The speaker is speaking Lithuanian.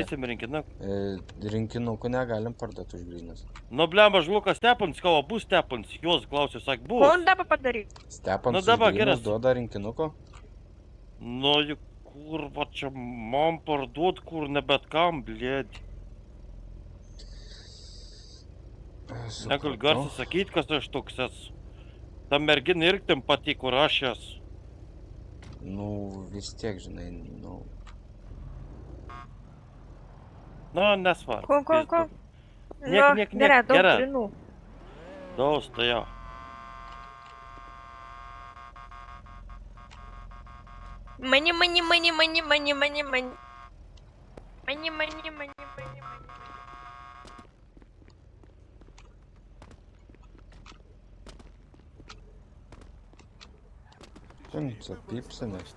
parduosim rinkinukų. Rinkinukų negalim parduoti už grynus. Nu, blemba, žlukas Stepans, kavo bus Stepans, juos klausė, sak, Ko bus. dabar padaryti? Stepans Nu, už dabar grynus geras. duoda rinkinukų? Nu, juk kur, va čia man parduot, kur ne bet kam, blėd. Negal garsiai sakyt, kas aš toks esu. Ta mergina irgi tam patiko, kur aš esu. Nu, vis tiek, žinai, nu... Nu, nesvarbu. Ko? Niek, Gerai, daug gerai. grinų. Daus, tai jo. Mani. Čia pypsinės.